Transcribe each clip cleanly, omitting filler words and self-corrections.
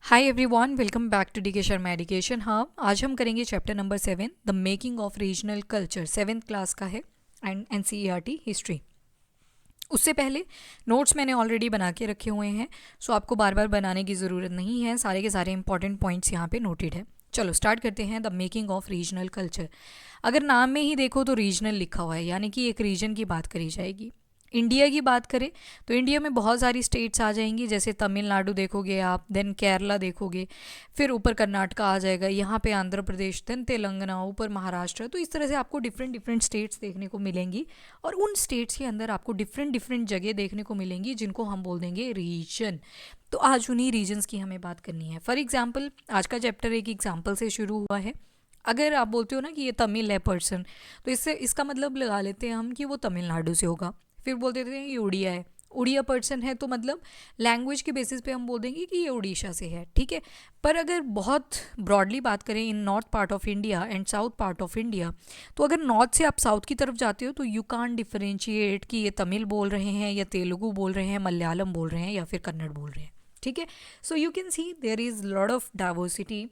Hi everyone, welcome back to DK Sharma education. हाँ, आज हम करेंगे chapter number 7, the making of regional culture. 7th class का है एंड एनसीईआरटी हिस्ट्री। उससे पहले नोट्स मैंने ऑलरेडी बना के रखे हुए हैं, सो आपको बार बार बनाने की ज़रूरत नहीं है। सारे के सारे इंपॉर्टेंट पॉइंट्स यहाँ पे नोटेड है। चलो स्टार्ट करते हैं। The making of regional culture. अगर नाम में ही देखो तो रीजनल लिखा हुआ है, यानी कि एक रीजन की बात करी जाएगी। इंडिया की बात करें तो इंडिया में बहुत सारी स्टेट्स आ जाएंगी, जैसे तमिलनाडु देखोगे आप, देन केरला देखोगे, फिर ऊपर कर्नाटका आ जाएगा, यहाँ पे आंध्र प्रदेश, देन तेलंगाना, ऊपर महाराष्ट्र। तो इस तरह से आपको डिफरेंट डिफरेंट स्टेट्स देखने को मिलेंगी और उन स्टेट्स के अंदर आपको डिफरेंट डिफरेंट जगह देखने को मिलेंगी जिनको हम बोल देंगे रीजन। तो आज उन्हीं रीजन्स की हमें बात करनी है। फॉर एग्जाम्पल, आज का चैप्टर एक एग्जाम्पल से शुरू हुआ है। अगर आप बोलते हो ना कि ये तमिल है पर्सन, तो इससे इसका मतलब लगा लेते हैं हम कि वो तमिलनाडु से होगा। फिर बोल देते हैं ये उड़िया है, उड़िया पर्सन है, तो मतलब लैंग्वेज के बेसिस पे हम बोल देंगे कि ये उड़ीसा से है, ठीक है। पर अगर बहुत ब्रॉडली बात करें in north part of India and south part of India, तो अगर नॉर्थ से आप साउथ की तरफ जाते हो तो यू कान डिफरेंशिएट कि ये तमिल बोल रहे हैं या तेलुगु बोल रहे हैं, मलयालम बोल रहे हैं या फिर कन्नड़ बोल रहे हैं, ठीक है। So you can see there is lot of diversity.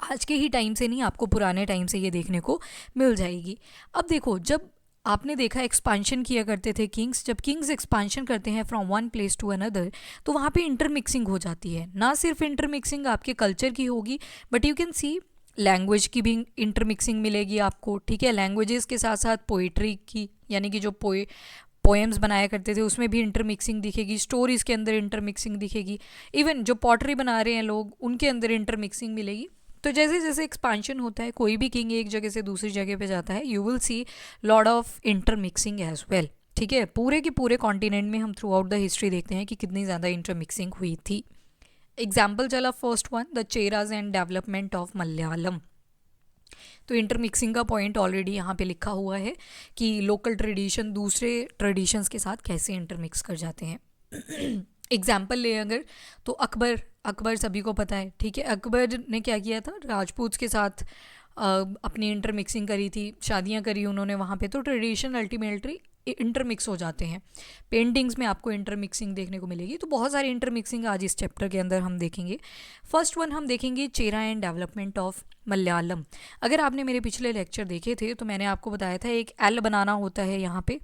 आज के ही टाइम से नहीं, आपको पुराने टाइम से ये देखने को मिल जाएगी। अब देखो, जब आपने देखा एक्सपांशन किया करते थे किंग्स, जब किंग्स एक्सपांशन करते हैं from one place to another, तो वहाँ पे इंटरमिक्सिंग हो जाती है। ना सिर्फ इंटरमिक्सिंग आपके कल्चर की होगी, but you can C language की भी इंटरमिक्सिंग मिलेगी आपको, ठीक है। लैंग्वेजेस के साथ साथ पोइट्री की, यानी कि जो पोएम्स बनाया करते थे उसमें भी इंटरमिक्सिंग दिखेगी, स्टोरीज़ के अंदर इंटरमिक्सिंग दिखेगी, इवन जो पॉटरी बना रहे हैं लोग उनके अंदर इंटरमिक्सिंग मिलेगी। तो जैसे जैसे एक्सपांशन होता है, कोई भी किंग एक जगह से दूसरी जगह पे जाता है, you will see lot of intermixing as well, ठीक है। पूरे के पूरे कॉन्टिनेंट में हम थ्रू आउट द हिस्ट्री देखते हैं कि कितनी ज़्यादा इंटरमिक्सिंग हुई थी। एग्जाम्पल चला first one, the Cheras and development of Malayalam. तो इंटरमिक्सिंग का पॉइंट ऑलरेडी यहाँ पे लिखा हुआ है कि लोकल ट्रेडिशन दूसरे ट्रेडिशंस के साथ कैसे इंटरमिक्स कर जाते हैं। एग्जाम्पल ले अगर, तो अकबर, अकबर सभी को पता है, ठीक है। अकबर ने क्या किया था, राजपूत के साथ अपनी इंटरमिक्सिंग करी थी, शादियाँ करी उन्होंने वहाँ पे। तो ट्रेडिशन अल्टीमेटली इंटरमिक्स हो जाते हैं। पेंटिंग्स में आपको इंटरमिक्सिंग देखने को मिलेगी। तो बहुत सारी इंटरमिक्सिंग आज इस चैप्टर के अंदर हम देखेंगे। फर्स्ट वन हम देखेंगे चेरा एंड डेवलपमेंट ऑफ मलयालम। अगर आपने मेरे पिछले लेक्चर देखे थे तो मैंने आपको बताया था एक एल बनाना होता है यहाँ पे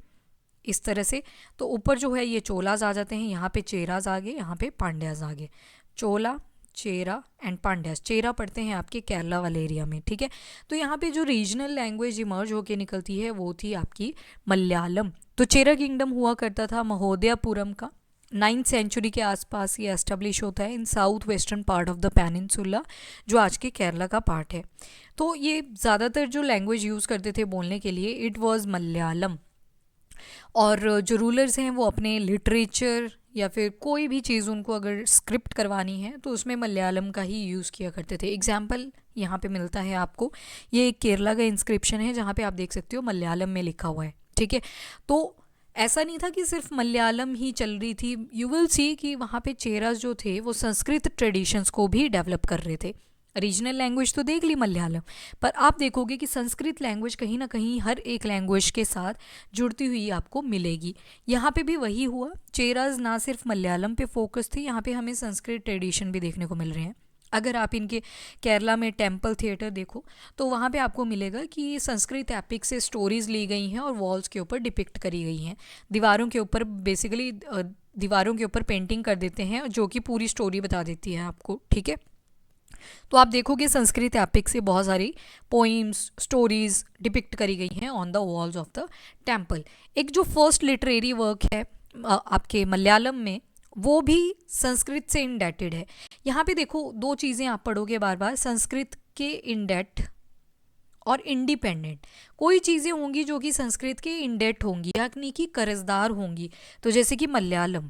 इस तरह से। तो ऊपर जो है ये चोलाज आ जाते हैं, यहाँ पे चेराज आ गए, यहाँ पे पांड्याज आ गए। चोला, चेरा एंड पांड्यास। चेरा पढ़ते हैं आपके केरला वाले एरिया में, ठीक है। तो यहाँ पे जो रीजनल लैंग्वेज इमर्ज होके निकलती है वो थी आपकी मलयालम। तो चेरा किंगडम हुआ करता था महोदयापुरम का। 9th सेंचुरी के आसपास ये एस्टेब्लिश होता है in south western part of the peninsula, जो आज के केरला का पार्ट है। तो ये ज़्यादातर जो लैंग्वेज यूज़ करते थे बोलने के लिए, इट वॉज मलयालम। और जो रूलर्स हैं वो अपने लिटरेचर या फिर कोई भी चीज़ उनको अगर स्क्रिप्ट करवानी है तो उसमें मलयालम का ही यूज़ किया करते थे। एग्जाम्पल यहाँ पे मिलता है आपको, ये एक केरला का इंस्क्रिप्शन है जहाँ पे आप देख सकते हो मलयालम में लिखा हुआ है, ठीक है। तो ऐसा नहीं था कि सिर्फ मलयालम ही चल रही थी, यू विल सी कि वहाँ पे चेरास जो थे वो संस्कृत ट्रेडिशंस को भी डेवलप कर रहे थे। रीजनल लैंग्वेज तो देख ली मलयालम, पर आप देखोगे कि संस्कृत लैंग्वेज कहीं ना कहीं हर एक लैंग्वेज के साथ जुड़ती हुई आपको मिलेगी। यहाँ पे भी वही हुआ, चेराज ना सिर्फ मलयालम पे फोकस थी, यहाँ पे हमें संस्कृत ट्रेडिशन भी देखने को मिल रहे हैं। अगर आप इनके केरला में टेम्पल थिएटर देखो तो वहाँ पे आपको मिलेगा कि संस्कृत एपिक से स्टोरीज ली गई हैं और वॉल्स के ऊपर डिपिक्ट करी गई हैं। दीवारों के ऊपर बेसिकली दीवारों के ऊपर पेंटिंग कर देते हैं जो कि पूरी स्टोरी बता देती है आपको, ठीक है। तो आप देखोगे संस्कृत एपिक से बहुत सारी पोइम्स, स्टोरीज डिपिक्ट करी गई हैं on the walls of the temple. एक जो फर्स्ट लिटरेरी वर्क है आपके मलयालम में, वो भी संस्कृत से इंडेटेड है। यहाँ पे देखो दो चीज़ें आप पढ़ोगे बार बार, संस्कृत के इंडेट और इंडिपेंडेंट। कोई चीज़ें होंगी जो कि संस्कृत के इंडेट होंगी, यानी कि कर्जदार होंगी। तो जैसे कि मलयालम,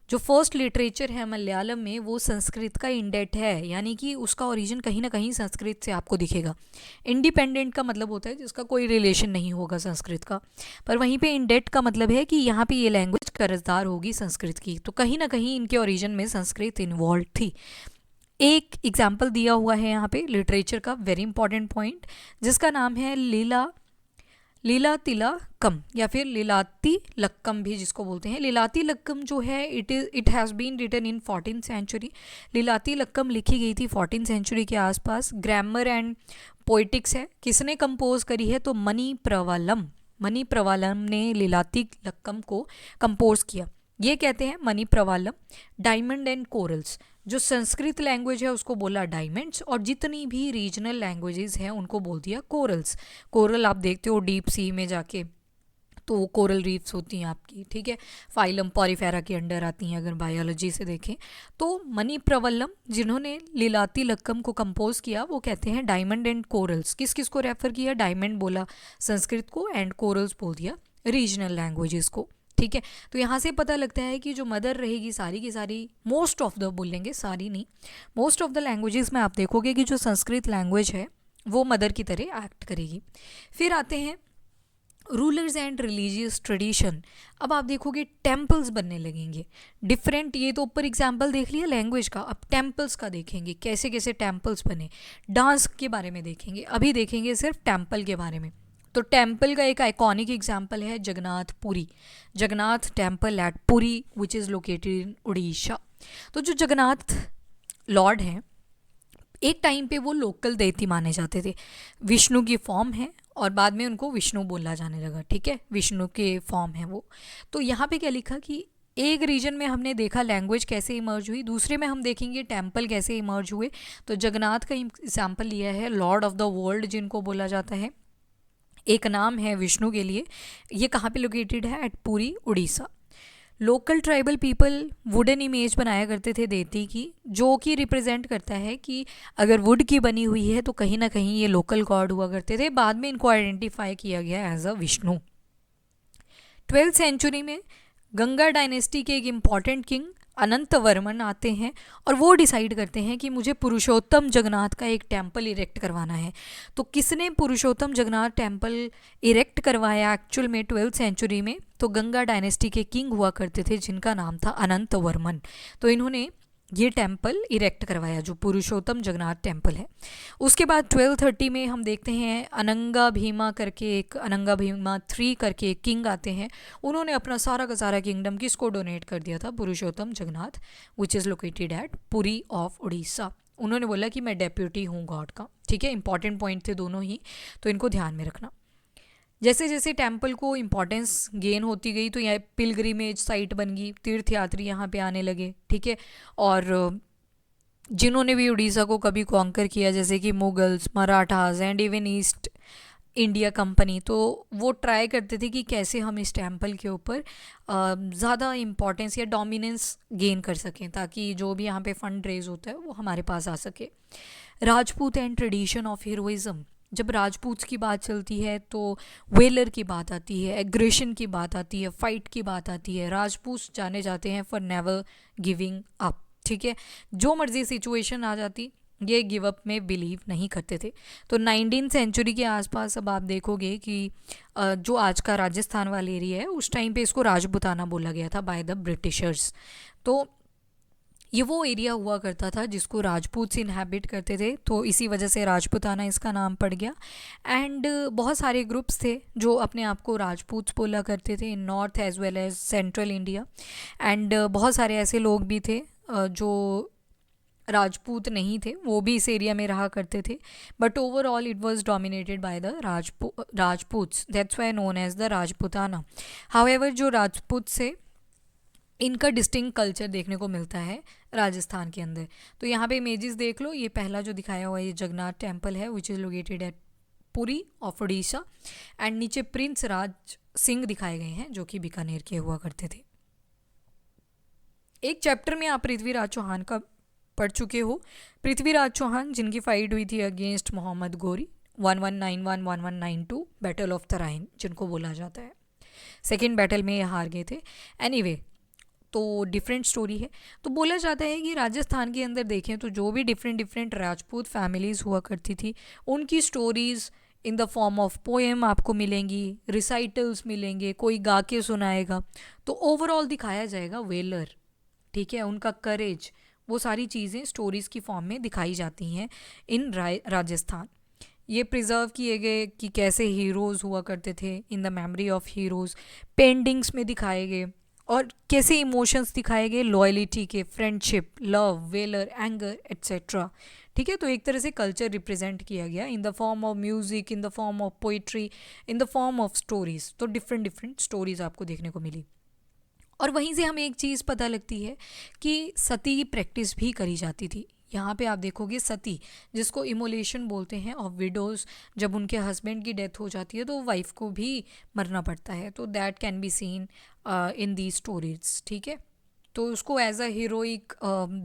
जो फर्स्ट लिटरेचर है मलयालम में वो संस्कृत का इंडेट है, यानी कि उसका ओरिजिन कहीं ना कहीं संस्कृत से आपको दिखेगा। इंडिपेंडेंट का मतलब होता है जिसका कोई रिलेशन नहीं होगा संस्कृत का, पर वहीं पे इंडेट का मतलब है कि यहाँ पे ये लैंग्वेज कर्जदार होगी संस्कृत की। तो कहीं ना कहीं इनके ओरिजिन में संस्कृत इन्वॉल्व थी। एक एग्जाम्पल दिया हुआ है यहाँ पे लिटरेचर का, वेरी इंपॉर्टेंट पॉइंट, जिसका नाम है लीला लीलातिलकम या फिर लीलाती लक्कम भी जिसको बोलते हैं। लीलाती लक्कम जो है it has been written in 14th century. Lilatilakam लिखी गई थी 14th सेंचुरी के आसपास। ग्रामर एंड पोइटिक्स है। किसने कंपोज करी है? तो मणि प्रवालम ने लीलाती लक्कम को कंपोज किया। ये कहते हैं मणि प्रवालम। डायमंड एंड कोरल्स, जो संस्कृत लैंग्वेज है उसको बोला डायमंड्स, और जितनी भी रीजनल लैंग्वेजेस हैं उनको बोल दिया कोरल्स। कोरल आप देखते हो डीप सी में जाके, तो वो कोरल रीफ्स होती हैं आपकी, ठीक है, फाइलम पॉरीफेरा के अंडर आती हैं अगर बायोलॉजी से देखें। तो मणि प्रवल्लम जिन्होंने लीलाती लक्कम को कंपोज किया वो कहते हैं डायमंड एंड कोरल्स। किस किस को रेफर किया? डायमंड बोला संस्कृत को एंड कोरल्स बोल दिया रीजनल लैंग्वेजेस को, ठीक है। तो यहाँ से पता लगता है कि जो मदर रहेगी सारी की सारी, मोस्ट ऑफ द बोलेंगे, सारी नहीं, मोस्ट ऑफ द लैंग्वेजेस में आप देखोगे कि जो संस्कृत लैंग्वेज है वो मदर की तरह एक्ट करेगी। फिर आते हैं रूलर्स एंड रिलीजियस ट्रेडिशन। अब आप देखोगे टेम्पल्स बनने लगेंगे डिफरेंट। ये तो ऊपर एग्जाम्पल देख लिया लैंग्वेज का, अब टेम्पल्स का देखेंगे कैसे कैसे टेम्पल्स बने। डांस के बारे में देखेंगे, अभी देखेंगे सिर्फ टेम्पल के बारे में। तो टेम्पल का एक आइकॉनिक एग्जाम्पल है Jagannath Puri, Jagannath temple at Puri which is located in Orissa. तो जो जगन्नाथ लॉर्ड हैं एक टाइम पे वो लोकल देवती माने जाते थे, विष्णु की फॉर्म है और बाद में उनको विष्णु बोला जाने लगा, ठीक है, विष्णु के फॉर्म है वो। तो यहाँ पे क्या लिखा कि एक रीजन में हमने देखा लैंग्वेज कैसे इमर्ज हुई, दूसरे में हम देखेंगे टेम्पल कैसे इमर्ज हुए। तो जगन्नाथ का एग्जाम्पल लिया है, लॉर्ड ऑफ द वर्ल्ड जिनको बोला जाता है, एक नाम है विष्णु के लिए। ये कहाँ पे लोकेटेड है? At Puri Orissa. Local tribal people wooden image बनाया करते थे देवती की, जो कि रिप्रेजेंट करता है कि अगर वुड की बनी हुई है तो कहीं ना कहीं ये लोकल गॉड हुआ करते थे। बाद में इनको आइडेंटिफाई किया गया as a Vishnu. 12th century में गंगा डायनेस्टी के एक इम्पॉर्टेंट किंग अनंत वर्मन आते हैं और वो डिसाइड करते हैं कि मुझे पुरुषोत्तम जगन्नाथ का एक टेम्पल इरेक्ट करवाना है। तो किसने पुरुषोत्तम जगन्नाथ टेम्पल इरेक्ट करवाया एक्चुअल में 12th सेंचुरी में? तो गंगा डायनेस्टी के किंग हुआ करते थे जिनका नाम था अनंत वर्मन। तो इन्होंने ये टेम्पल इरेक्ट करवाया जो पुरुषोत्तम जगन्नाथ टेम्पल है। उसके बाद 1230 में हम देखते हैं अनंगा भीमा करके एक, अनंगा भीमा 3 करके एक किंग आते हैं। उन्होंने अपना सारा का सारा किंगडम किसको डोनेट कर दिया था? Purushottam Jagannath which is located at Puri of Orissa. उन्होंने बोला कि मैं डेप्यूटी हूँ गॉड का, ठीक है। इंपॉर्टेंट पॉइंट थे दोनों ही, तो इनको ध्यान में रखना। जैसे जैसे टेम्पल को इम्पोर्टेंस गेन होती गई तो यह पिलग्रिमेज साइट बन गई, तीर्थयात्री यहाँ पे आने लगे, ठीक है। और जिन्होंने भी उड़ीसा को कभी कॉन्कर किया जैसे कि Mughals, Marathas and even east India company, तो वो ट्राई करते थे कि कैसे हम इस टेम्पल के ऊपर ज़्यादा इम्पोर्टेंस या डोमिनेंस गेन कर सकें ताकि जो भी यहाँ पे फंड रेज होता है वो हमारे पास आ सके। Rajput and tradition of heroism. जब राजपूत की बात चलती है तो वेलर की बात आती है, एग्रेशन की बात आती है, फाइट की बात आती है। राजपूत जाने जाते हैं फॉर नेवर गिविंग अप, ठीक है। जो मर्जी सिचुएशन आ जाती ये गिव अप में बिलीव नहीं करते थे। तो 19th सेंचुरी के आसपास अब आप देखोगे कि जो आज का राजस्थान वाला एरिया है उस टाइम पे इसको राजपुताना बोला गया था बाय द ब्रिटिशर्स। तो ये वो एरिया हुआ करता था जिसको राजपूत इनहैबिट करते थे, तो इसी वजह से राजपुताना इसका नाम पड़ गया। एंड बहुत सारे ग्रुप्स थे जो अपने आप को राजपूत बोला करते थे in north as well as central India. And बहुत सारे ऐसे लोग भी थे जो राजपूत नहीं थे, वो भी इस एरिया में रहा करते थे। But overall it was dominated by the Rajputs, that's why known as the Rajputana. However जो राजपूत से इनका डिस्टिंक्ट कल्चर देखने को मिलता है राजस्थान के अंदर। तो यहाँ पे इमेजेस देख लो, ये पहला जो दिखाया हुआ है ये जगन्नाथ टेम्पल है विच is located at Puri of Orissa. And नीचे प्रिंस राज सिंह दिखाए गए हैं जो कि बीकानेर के हुआ करते थे। एक चैप्टर में आप पृथ्वीराज चौहान का पढ़ चुके हो। पृथ्वीराज चौहान जिनकी फाइट हुई थी against Mohammad Ghori 1191-1192 battle of Tarain जिनको बोला जाता है। सेकेंड बैटल में ये हार गए थे। एनीवे तो डिफरेंट स्टोरी है। तो बोला जाता है कि राजस्थान के अंदर देखें तो जो भी डिफरेंट राजपूत फैमिलीज़ हुआ करती थी उनकी stories in the form of poem आपको मिलेंगी, रिसाइटल्स मिलेंगे, कोई गा के सुनाएगा। तो ओवरऑल दिखाया जाएगा वेलर, ठीक है, उनका करेज, वो सारी चीज़ें स्टोरीज़ की फॉर्म में दिखाई जाती हैं इन राजस्थान। ये प्रिजर्व किए गए कि कैसे हीरोज़ हुआ करते थे, in the memory of heroes paintings में दिखाए गए, और कैसे इमोशंस दिखाए गए लॉयलिटी के, friendship, love, valour, anger etcetera. ठीक है, तो एक तरह से कल्चर रिप्रेजेंट किया गया in the form of music, in the form of poetry, in the form of stories. तो डिफरेंट डिफरेंट स्टोरीज आपको देखने को मिली। और वहीं से हमें एक चीज़ पता लगती है कि सती की प्रैक्टिस भी करी जाती थी। यहाँ पे आप देखोगे सती, जिसको इमोलेशन बोलते हैं ऑफ विडोज़, जब उनके हस्बैंड की डेथ हो जाती है तो वाइफ को भी मरना पड़ता है, तो that can be seen in the stories. ठीक है, तो उसको एज अ हीरोइक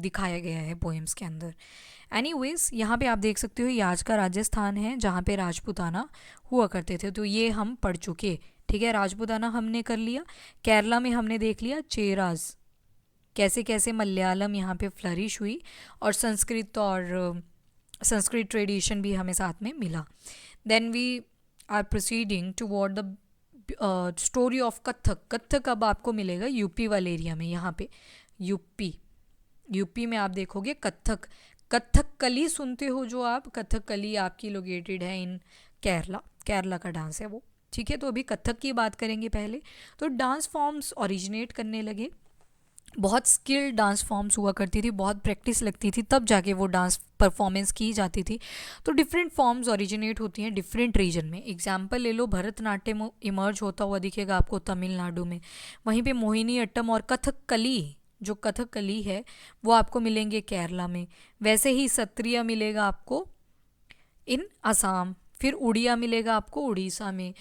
दिखाया गया है पोएम्स के अंदर। एनीवेज, यहाँ पे आप देख सकते हो ये आज का राजस्थान है जहाँ पे राजपूताना हुआ करते थे, तो ये हम पढ़ चुके। ठीक है, राजपूताना हमने कर लिया। केरला में हमने देख लिया चेराज, कैसे कैसे मलयालम यहाँ पे फ्लरिश हुई, और संस्कृत ट्रेडिशन भी हमें साथ में मिला। Then we are proceeding toward the story of Kathak. Kathak अब आपको मिलेगा यूपी वाले एरिया में, यहाँ पे यूपी में आप देखोगे कथक। कथकली सुनते हो जो आप, कथकली आपकी लोकेटेड है इन केरला, केरला का डांस है वो। ठीक है, तो अभी कथक की बात करेंगे पहले। तो डांस फॉर्म्स ओरिजिनेट करने लगे, बहुत स्किल्ड डांस फॉर्म्स हुआ करती थी, बहुत प्रैक्टिस लगती थी, तब जाके वो डांस परफॉर्मेंस की जाती थी। तो डिफरेंट फॉर्म्स ओरिजिनेट होती हैं डिफरेंट रीजन में। एग्जाम्पल ले लो, भरतनाट्यम इमर्ज होता हुआ दिखेगा आपको तमिलनाडु में, वहीं पे मोहिनी अट्टम और कथकली, जो कथकली है वो आपको मिलेंगे केरला में। वैसे ही सत्रिया मिलेगा आपको इन असम, फिर उड़िया मिलेगा आपको उड़ीसा में,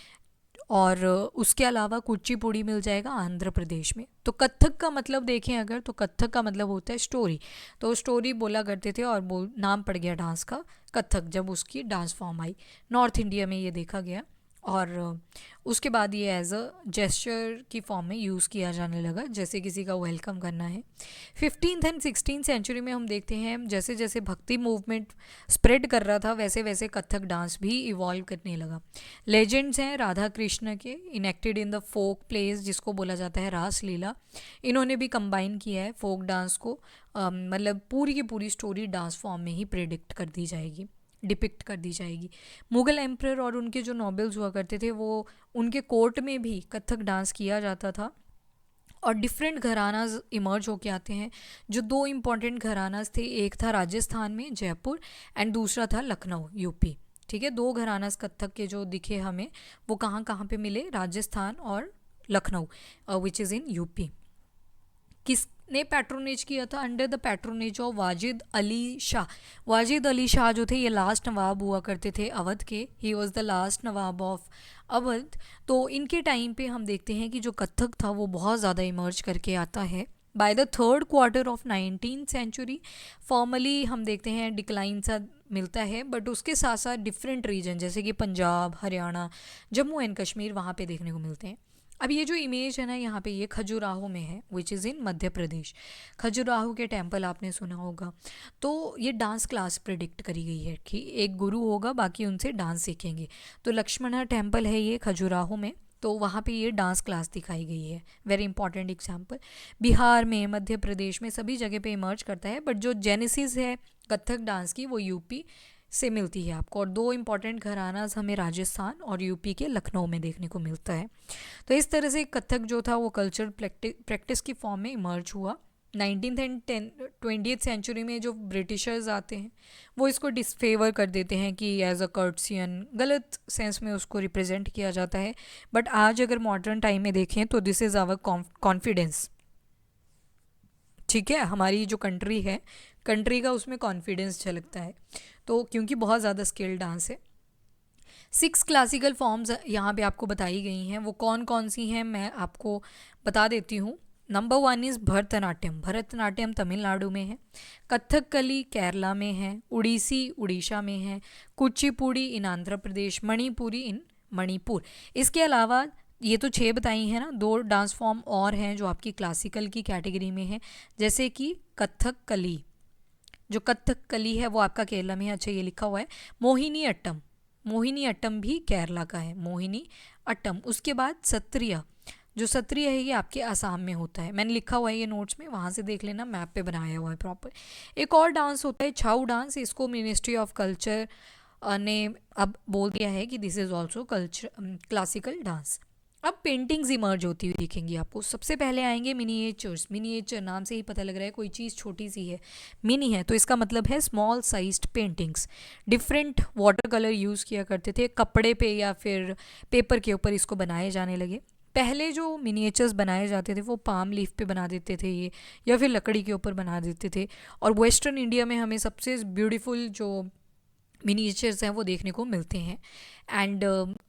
और उसके अलावा कुचिपुड़ी मिल जाएगा आंध्र प्रदेश में। तो कथक का मतलब देखें अगर, तो कथक का मतलब होता है स्टोरी। तो स्टोरी बोला करते थे और नाम पड़ गया डांस का कथक जब उसकी dance form I. North India में ये देखा गया, और उसके बाद ये एज अ जेस्चर की फॉर्म में यूज़ किया जाने लगा, जैसे किसी का वेलकम करना है। 15th एंड 16th सेंचुरी में हम देखते हैं जैसे जैसे भक्ति मूवमेंट स्प्रेड कर रहा था, वैसे वैसे कथक डांस भी इवॉल्व करने लगा। लेजेंड्स हैं राधा कृष्ण के, enacted in the folk plays, जिसको बोला जाता है रास लीला। इन्होंने भी कंबाइन किया है फोक डांस को, मतलब पूरी की पूरी स्टोरी डांस फॉर्म में ही प्रेडिक्ट कर दी जाएगी, डिपिक्ट कर दी जाएगी। मुगल एम्परर और उनके जो नॉबल्स हुआ करते थे, वो उनके कोर्ट में भी कथक डांस किया जाता था। और डिफरेंट घरानाज इमर्ज होके आते हैं। जो दो इम्पॉर्टेंट घरानाज थे, एक था राजस्थान में जयपुर, एंड दूसरा था लखनऊ यूपी। ठीक है, दो घरानाज कथक के जो दिखे हमें, वो कहाँ कहाँ पे मिले, राजस्थान और लखनऊ, विच इज़ इन यूपी। किसने पैट्रोनेज किया था? Under the patronage of Wajid Ali Shah. Wajid Ali Shah जो थे ये लास्ट नवाब हुआ करते थे अवध के, he was the last Nawab of Awadh. तो इनके टाइम पे हम देखते हैं कि जो कथक था वो बहुत ज़्यादा इमर्ज करके आता है। By the third quarter of 19th century formally हम देखते हैं डिक्लाइन सा मिलता है, बट उसके साथ साथ डिफरेंट रीजन जैसे कि पंजाब, हरियाणा, जम्मू एंड कश्मीर वहाँ पे देखने को मिलते हैं। अब ये जो इमेज है ना यहाँ पे, ये खजुराहो में है, विच इज़ इन मध्य प्रदेश। खजुराहो के टेम्पल आपने सुना होगा। तो ये डांस क्लास प्रिडिक्ट करी गई है कि एक गुरु होगा, बाकी उनसे डांस सीखेंगे। तो लक्ष्मणा टेम्पल है ये खजुराहो में, तो वहाँ पे ये डांस क्लास दिखाई गई है। Very important example. बिहार में, मध्य प्रदेश में, सभी जगह पे इमर्ज करता है, बट जो जेनेसिस है कथक डांस की वो यूपी से मिलती है आपको। और दो इम्पॉर्टेंट घरानाज हमें राजस्थान और यूपी के लखनऊ में देखने को मिलता है। तो इस तरह से कथक जो था वो कल्चर प्रैक्टिस की फॉर्म में इमर्ज हुआ। 19th एंड 20th सेंचुरी में जो ब्रिटिशर्स आते हैं वो इसको डिसफेवर कर देते हैं कि एज अ कर्टसियन, गलत सेंस में उसको रिप्रेजेंट किया जाता है। बट आज अगर मॉडर्न टाइम में देखें तो दिस इज़ आवर कॉन्फिडेंस। ठीक है, हमारी जो कंट्री है, कंट्री का उसमें कॉन्फिडेंस झलकता है, तो क्योंकि बहुत ज़्यादा स्किल्ड डांस है। 6 क्लासिकल फॉर्म्स यहाँ पे आपको बताई गई हैं, वो कौन कौन सी हैं मैं आपको बता देती हूँ। Number 1 is Bharatanatyam. भरतनाट्यम तमिलनाडु में है, कथकली केरला में है, उड़ीसी उड़ीसा में है, कुचिपुड़ी इन आंध्र प्रदेश, मणिपुरी इन मणिपुर। इसके अलावा ये तो 6 बताई हैं ना, 2 डांस फॉर्म और हैं जो आपकी क्लासिकल की कैटेगरी में है, जैसे कि कथकली। जो कथकली है वो आपका केरला में है, अच्छा ये लिखा हुआ है। मोहिनी अट्टम, मोहिनी अट्टम भी केरला का है, मोहिनी अट्टम। उसके बाद सत्रिया, जो सत्रिया है ये आपके आसाम में होता है, मैंने लिखा हुआ है ये नोट्स में, वहाँ से देख लेना, मैप पे बनाया हुआ है प्रॉपर। एक और डांस होता है छाऊ डांस, इसको मिनिस्ट्री ऑफ कल्चर ने अब बोल दिया है कि this is also culture classical dance. अब पेंटिंग्स इमर्ज होती हुई दिखेंगी आपको। सबसे पहले आएंगे मिनिएचर्स। मिनिएचर नाम से ही पता लग रहा है कोई चीज़ छोटी सी है, मिनी है, तो इसका मतलब है small sized paintings. Different water colour use किया करते थे, कपड़े पे या फिर पेपर के ऊपर इसको बनाए जाने लगे। पहले जो मिनिएचर्स बनाए जाते थे वो पाम लीफ पे बना देते थे ये, या फिर लकड़ी के ऊपर बना देते थे। और वेस्टर्न इंडिया में हमें सबसे ब्यूटीफुल जो मिनिएचर्स हैं वो देखने को मिलते हैं। एंड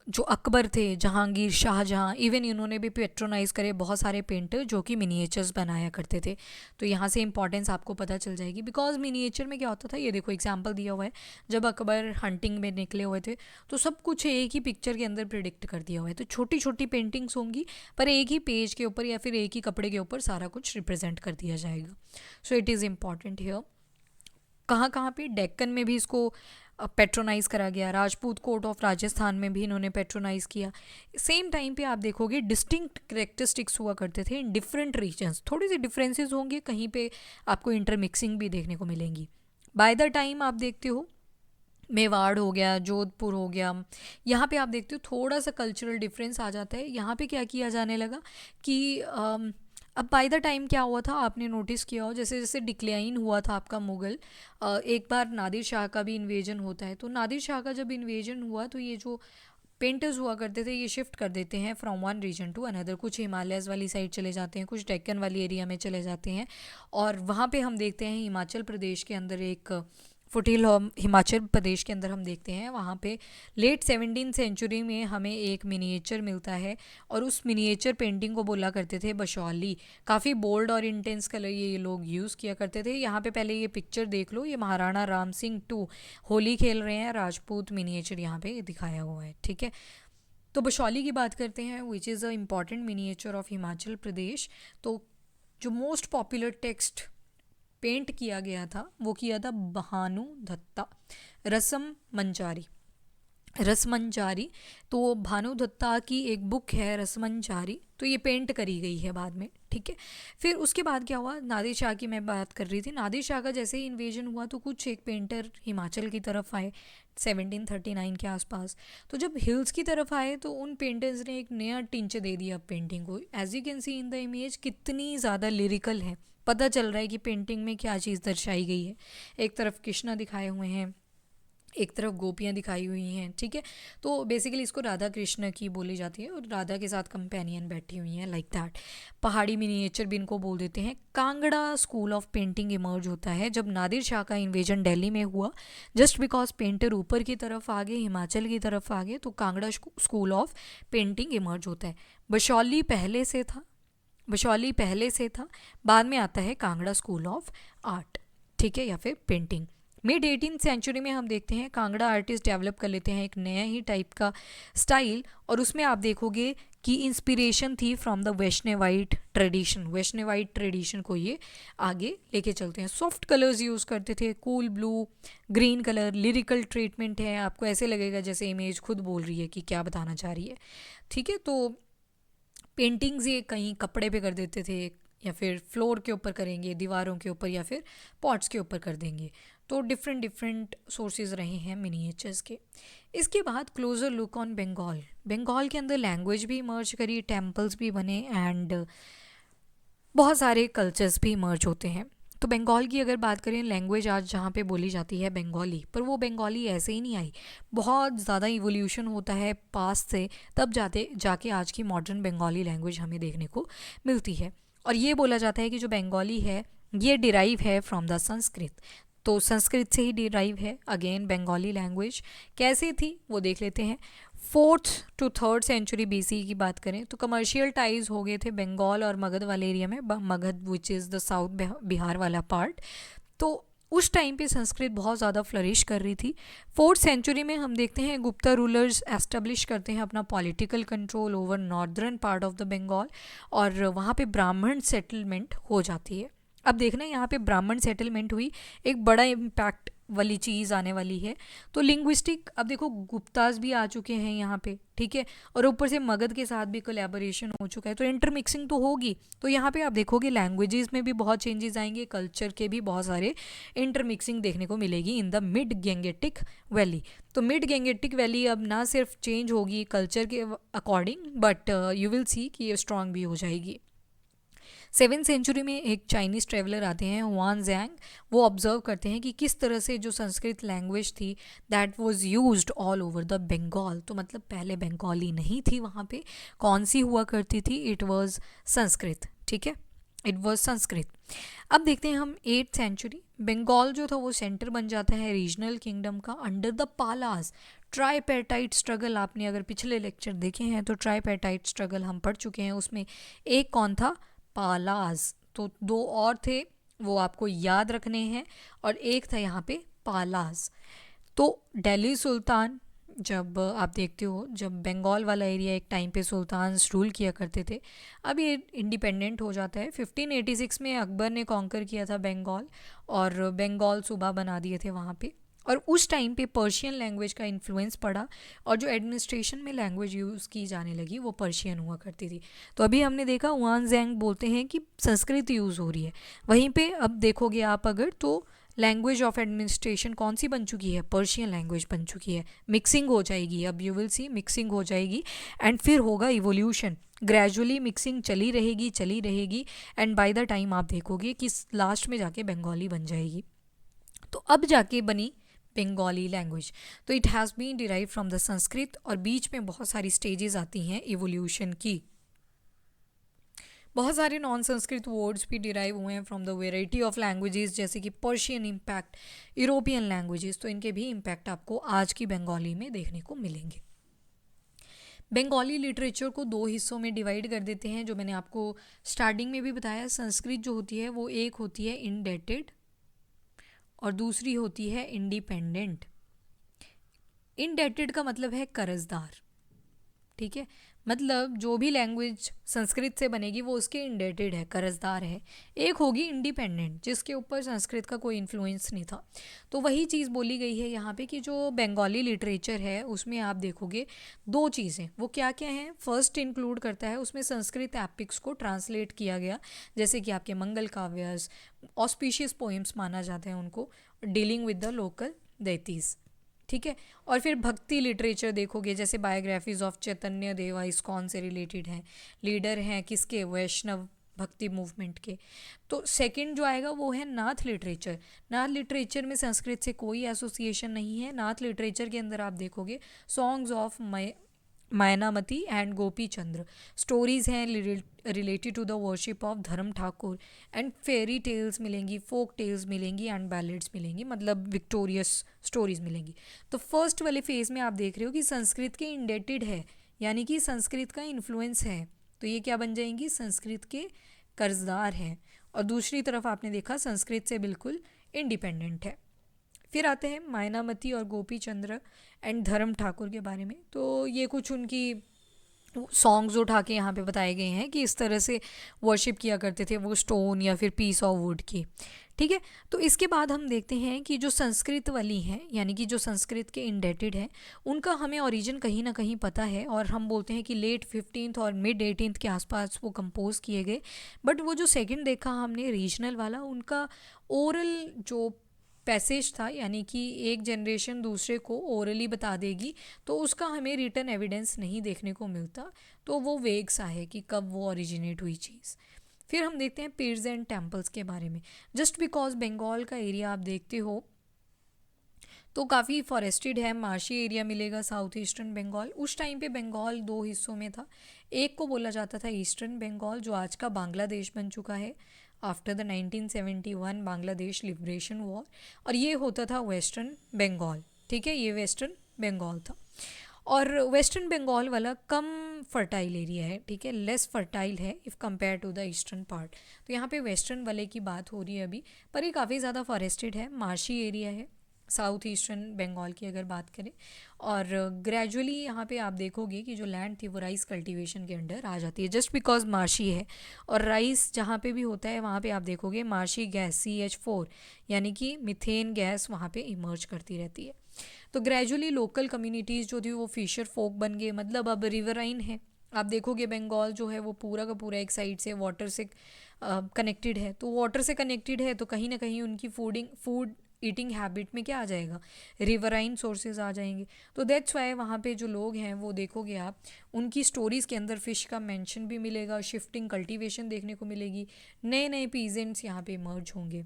जो अकबर थे, जहांगीर, शाहजहां, इवन इन्होंने भी पेट्रोनाइज करे बहुत सारे पेंटर जो कि मिनिएचर्स बनाया करते थे। तो यहाँ से इंपॉर्टेंस आपको पता चल जाएगी, बिकॉज मिनिएचर में क्या होता था, ये देखो एग्जांपल दिया हुआ है, जब अकबर हंटिंग में निकले हुए थे तो सब कुछ एक ही पिक्चर के अंदर प्रिडिक्ट कर दिया हुआ है। तो छोटी छोटी पेंटिंग्स होंगी पर एक ही पेज के ऊपर या फिर एक ही कपड़े के ऊपर सारा कुछ रिप्रेजेंट कर दिया जाएगा। So it is important here. कहाँ कहाँ पे, डेक्कन में भी इसको पेट्रोनाइज़ करा गया, राजपूत कोर्ट ऑफ राजस्थान में भी इन्होंने पेट्रोनाइज़ किया। सेम टाइम पे आप देखोगे डिस्टिंक्ट करेक्टरिस्टिक्स हुआ करते थे इन डिफरेंट रीजन्स। थोड़ी सी डिफरेंसेस होंगे, कहीं पे आपको इंटरमिक्सिंग भी देखने को मिलेंगी। बाय द टाइम आप देखते हो मेवाड़ हो गया, जोधपुर हो गया, यहाँ पे आप देखते हो थोड़ा सा कल्चरल डिफरेंस आ जाता है। यहाँ पे क्या किया जाने लगा कि अब बाय द टाइम क्या हुआ था, आपने नोटिस किया हो, जैसे जैसे डिक्लाइन हुआ था आपका मुग़ल, एक बार नादिर शाह का भी इन्वेजन होता है। तो नादिर शाह का जब इन्वेजन हुआ तो ये जो पेंटर्स हुआ करते थे ये शिफ्ट कर देते हैं from one region to another. कुछ हिमालयस वाली साइड चले जाते हैं, कुछ डेक्कन वाली एरिया में चले जाते हैं। और वहाँ पे हम देखते हैं हिमाचल प्रदेश के अंदर एक फुटिल, हिमाचल प्रदेश के अंदर हम देखते हैं वहाँ पे लेट 17वीं सेंचुरी में हमें एक मिनिएचर मिलता है। और उस मिनिएचर पेंटिंग को बोला करते थे बशौली। काफ़ी बोल्ड और इंटेंस कलर ये लोग यूज़ किया करते थे। यहाँ पे पहले ये पिक्चर देख लो, ये महाराणा राम सिंह 2 होली खेल रहे हैं, राजपूत मिनिएचर यहाँ पे दिखाया हुआ है, ठीक है। तो बशौली की बात करते हैं, which is a important miniature of Himachal Pradesh. तो जो मोस्ट पॉपुलर टेक्स्ट पेंट किया गया था वो किया था भानु दत्ता, रसमंजारी। रसमंजारी, तो भानु दत्ता की एक बुक है रसमंजारी, तो ये पेंट करी गई है बाद में, ठीक है। फिर उसके बाद क्या हुआ, नादिर शाह की मैं बात कर रही थी। नादिर शाह का जैसे ही इन्वेजन हुआ तो कुछ एक पेंटर हिमाचल की तरफ आए 1739 के आसपास। तो जब हिल्स की तरफ आए तो उन पेंटर्स ने एक नया टिंच दे दिया पेंटिंग को। As you can see in the image कितनी ज़्यादा लिरिकल है, पता चल रहा है कि पेंटिंग में क्या चीज़ दर्शाई गई है। एक तरफ कृष्णा दिखाए हुए हैं, एक तरफ गोपियाँ दिखाई हुई हैं, ठीक है। तो बेसिकली इसको राधा कृष्ण की बोली जाती है और राधा के साथ कंपेनियन बैठी हुई हैं, लाइक दैट। पहाड़ी मिनिएचर भी इनको बोल देते हैं। Kangra school of painting emerge होता है जब नादिर शाह का इन्वेजन दिल्ली में हुआ। जस्ट बिकॉज पेंटर ऊपर की तरफ आ गए, हिमाचल की तरफ आ गए, तो Kangra school of painting emerge होता है। बशौली पहले से था, बशौली पहले से था, बाद में आता है कांगड़ा स्कूल ऑफ आर्ट, ठीक है, या फिर पेंटिंग। मिड 18th सेंचुरी में हम देखते हैं कांगड़ा आर्टिस्ट डेवलप कर लेते हैं एक नया ही टाइप का स्टाइल, और उसमें आप देखोगे कि इंस्पिरेशन थी from the Vaishnavite tradition. Vaishnavite tradition को ये आगे लेके चलते हैं। सॉफ्ट कलर्स यूज़ करते थे, cool blue, green colour, lyrical treatment है, आपको ऐसे लगेगा जैसे इमेज खुद बोल रही है कि क्या बताना चाह रही है, ठीक है। तो पेंटिंग्स ये कहीं कपड़े पे कर देते थे, या फिर फ्लोर के ऊपर करेंगे, दीवारों के ऊपर, या फिर पॉट्स के ऊपर कर देंगे। तो डिफरेंट डिफरेंट सोर्सेज रहे हैं मिनिएचर्स के। इसके बाद closer look on Bengal. Bengal के अंदर लैंग्वेज भी इमर्ज करी, टेम्पल्स भी बने, एंड बहुत सारे कल्चर्स भी इमर्ज होते हैं। तो बंगाल की अगर बात करें, लैंग्वेज आज जहाँ पे बोली जाती है बंगाली, पर वो बंगाली ऐसे ही नहीं आई, बहुत ज़्यादा इवोल्यूशन होता है पास्ट से, तब जाके आज की मॉडर्न बंगाली लैंग्वेज हमें देखने को मिलती है। और ये बोला जाता है कि जो बंगाली है ये डिराइव है फ्रॉम द संस्कृत। तो संस्कृत से ही डिराइव है अगेन बंगाली लैंग्वेज। कैसे थी वो देख लेते हैं। 4th to 3rd century BC की बात करें तो कमर्शियल टाइज हो गए थे बंगाल और मगध वाले एरिया में, Magadh which is the south Bihar वाला पार्ट। तो उस टाइम पे संस्कृत बहुत ज़्यादा फ्लरिश कर रही थी। 4th सेंचुरी में हम देखते हैं गुप्ता रूलर्स एस्टेब्लिश करते हैं अपना political control over northern part of the Bengal, और वहाँ पे ब्राह्मण सेटलमेंट हो जाती है। अब देखना यहाँ पे ब्राह्मण सेटलमेंट हुई, एक बड़ा इम्पैक्ट वाली चीज़ आने वाली है। तो लिंग्विस्टिक, अब देखो गुप्ताज भी आ चुके हैं यहाँ पे, ठीक है, और ऊपर से मगध के साथ भी कोलैबोरेशन हो चुका है, तो इंटरमिक्सिंग तो होगी। तो यहाँ पे आप देखोगे लैंग्वेजेस में भी बहुत चेंजेस आएंगे, कल्चर के भी बहुत सारे इंटरमिक्सिंग देखने को मिलेगी in the mid Gangetic valley. तो मिड गैंगेटिक वैली अब ना सिर्फ चेंज होगी कल्चर के अकॉर्डिंग, बट यू विल सी कि ये स्ट्रांग भी हो जाएगी। 7वीं सेंचुरी में एक चाइनीज़ ट्रेवलर आते हैं हुआन ज़ैंग, वो ऑब्जर्व करते हैं कि किस तरह से जो संस्कृत लैंग्वेज थी that was used all over the Bengal. तो मतलब पहले बंगाली नहीं थी वहाँ पे, कौन सी हुआ करती थी, इट वाज संस्कृत, ठीक है, इट वाज संस्कृत। अब देखते हैं हम 8th सेंचुरी, बंगाल जो था वो सेंटर बन जाता है रीजनल किंगडम का अंडर द पालास। ट्राईपेटाइट स्ट्रगल आपने अगर पिछले लेक्चर देखे हैं तो ट्राईपेटाइट स्ट्रगल हम पढ़ चुके हैं, उसमें एक कौन था, पालाज। तो दो और थे वो आपको याद रखने हैं, और एक था यहाँ पे पालाज। तो दिल्ली सुल्तान, जब आप देखते हो जब बंगाल वाला एरिया एक टाइम पे सुल्तान्स रूल किया करते थे, अब ये इंडिपेंडेंट हो जाता है। 1586 में अकबर ने कॉन्कर किया था बंगाल, और बंगाल सूबा बना दिए थे वहाँ पे। और उस टाइम पे पर्शियन लैंग्वेज का इन्फ्लुएंस पड़ा, और जो एडमिनिस्ट्रेशन में लैंग्वेज यूज़ की जाने लगी वो पर्शियन हुआ करती थी। तो अभी हमने देखा हुआन ज़ैंग बोलते हैं कि संस्कृत यूज़ हो रही है, वहीं पे अब देखोगे आप अगर तो लैंग्वेज ऑफ एडमिनिस्ट्रेशन कौन सी बन चुकी है, पर्शियन लैंग्वेज बन चुकी है। मिक्सिंग हो जाएगी, अब यू विल सी मिक्सिंग हो जाएगी, एंड फिर होगा इवोल्यूशन, ग्रेजुअली मिक्सिंग चली रहेगी, एंड बाय द टाइम आप देखोगे कि लास्ट में जाके बंगाली बन जाएगी। तो अब जाके बनी बंगाली लैंग्वेज। तो it has been derive from the Sanskrit, और बीच में बहुत सारी स्टेजेस आती हैं इवोल्यूशन की। बहुत सारे नॉन संस्कृत वर्ड्स भी डिराइव हुए हैं from the variety of languages, जैसे कि पर्शियन इम्पैक्ट, यूरोपियन लैंग्वेजेस, तो इनके भी इम्पैक्ट आपको आज की बंगाली में देखने को मिलेंगे। बंगाली लिटरेचर को दो हिस्सों में डिवाइड कर देते हैं, जो मैंने आपको स्टार्टिंग में भी बताया। संस्कृत जो होती है वो एक होती है इंडेटेड, और दूसरी होती है इंडिपेंडेंट। इंडेटेड का मतलब है कर्जदार, ठीक है, मतलब जो भी लैंग्वेज संस्कृत से बनेगी वो उसके इंडेटेड है, कर्जदार है। एक होगी इंडिपेंडेंट, जिसके ऊपर संस्कृत का कोई इन्फ्लुएंस नहीं था। तो वही चीज़ बोली गई है यहाँ पे कि जो बंगाली लिटरेचर है उसमें आप देखोगे दो चीज़ें, वो क्या क्या हैं। फर्स्ट इंक्लूड करता है उसमें संस्कृत एपिक्स को ट्रांसलेट किया गया, जैसे कि आपके मंगल काव्यस, ऑस्पिशियस पोएम्स माना जाता है उनको, डीलिंग विद द लोकल देतीज़, ठीक है। और फिर भक्ति लिटरेचर देखोगे, जैसे बायोग्राफीज ऑफ चैतन्य देवा इस्कॉन से रिलेटेड हैं, लीडर हैं किसके, वैष्णव भक्ति मूवमेंट के। तो सेकंड जो आएगा वो है नाथ लिटरेचर। नाथ लिटरेचर में संस्कृत से कोई एसोसिएशन नहीं है। नाथ लिटरेचर के अंदर आप देखोगे songs of Maynamati and Gopi Chandra, stories हैं related to the worship of Dharma Thakur, and fairy tales मिलेंगी, फोक टेल्स मिलेंगी, एंड बैलेड्स मिलेंगी, मतलब विक्टोरियस स्टोरीज मिलेंगी। तो फर्स्ट वाले फेज में आप देख रहे हो कि संस्कृत के इंडेटेड है, यानी कि संस्कृत का इन्फ्लुएंस है, तो ये क्या बन जाएंगी, संस्कृत के कर्जदार हैं। और दूसरी तरफ आपने देखा संस्कृत से बिल्कुल इंडिपेंडेंट है। फिर आते हैं मायनामती और गोपी चंद्र एंड धर्म ठाकुर के बारे में। तो ये कुछ उनकी सॉन्ग्स उठा के यहाँ पे बताए गए हैं कि इस तरह से वर्शिप किया करते थे वो स्टोन या फिर पीस ऑफ वुड की, ठीक है। तो इसके बाद हम देखते हैं कि जो संस्कृत वाली हैं, यानी कि जो संस्कृत के इंडेटेड हैं, उनका हमें ओरिजिन कहीं ना कहीं पता है, और हम बोलते हैं कि लेट 15th और मिड 18th के आसपास वो कंपोज किए गए। बट वो जो सेकंड देखा हमने रीजनल वाला, उनका ओरल जो पैसेज था, यानी कि एक जनरेशन दूसरे को ओरली बता देगी, तो उसका हमें रिटन एविडेंस नहीं देखने को मिलता, तो वो वेग सा है कि कब वो ओरिजिनेट हुई चीज़। फिर हम देखते हैं पीर्स एंड टेम्पल्स के बारे में। जस्ट बिकॉज बंगाल का एरिया आप देखते हो तो काफ़ी फॉरेस्टेड है, मार्शी एरिया मिलेगा साउथ ईस्टर्न बंगाल। उस टाइम पे बंगाल दो हिस्सों में था, एक को बोला जाता था ईस्टर्न बंगाल, जो आज का बांग्लादेश बन चुका है after the 1971 Bangladesh liberation war, और ये होता था वेस्टर्न बंगाल, ठीक है, ये वेस्टर्न बंगाल था। और वेस्टर्न बंगाल वाला कम फर्टाइल एरिया है, ठीक है, लेस फर्टाइल है if compare to the eastern part. तो यहाँ पे वेस्टर्न वाले की बात हो रही है अभी, पर ये काफ़ी ज़्यादा फॉरेस्टेड है, मार्शी एरिया है, साउथ ईस्टर्न बंगाल की अगर बात करें। और ग्रेजुअली यहाँ पे आप देखोगे कि जो लैंड थी वो राइस कल्टीवेशन के अंडर आ जाती है, जस्ट बिकॉज मार्शी है। और राइस जहाँ पे भी होता है वहाँ पे आप देखोगे मार्शी गैस CH4 यानी कि मीथेन गैस वहाँ पे इमर्ज करती रहती है। तो ग्रेजुअली लोकल कम्युनिटीज़ जो थी वो फिशर फोक बन गए, मतलब अब रिवराइन है। आप देखोगे बंगाल जो है वो पूरा का पूरा एक साइड से वाटर से कनेक्टेड है, तो वाटर से कनेक्टेड है तो कहीं ना कहीं उनकी फूड ईटिंग हैबिट में क्या आ जाएगा, रिवराइन सोर्सेज आ जाएंगे। तो दैट्स वाई वहाँ पे जो लोग हैं वो देखोगे आप, उनकी स्टोरीज़ के अंदर फ़िश का मेंशन भी मिलेगा, शिफ्टिंग कल्टीवेशन देखने को मिलेगी, नए नए पीजेंट्स यहाँ पे इमर्ज होंगे।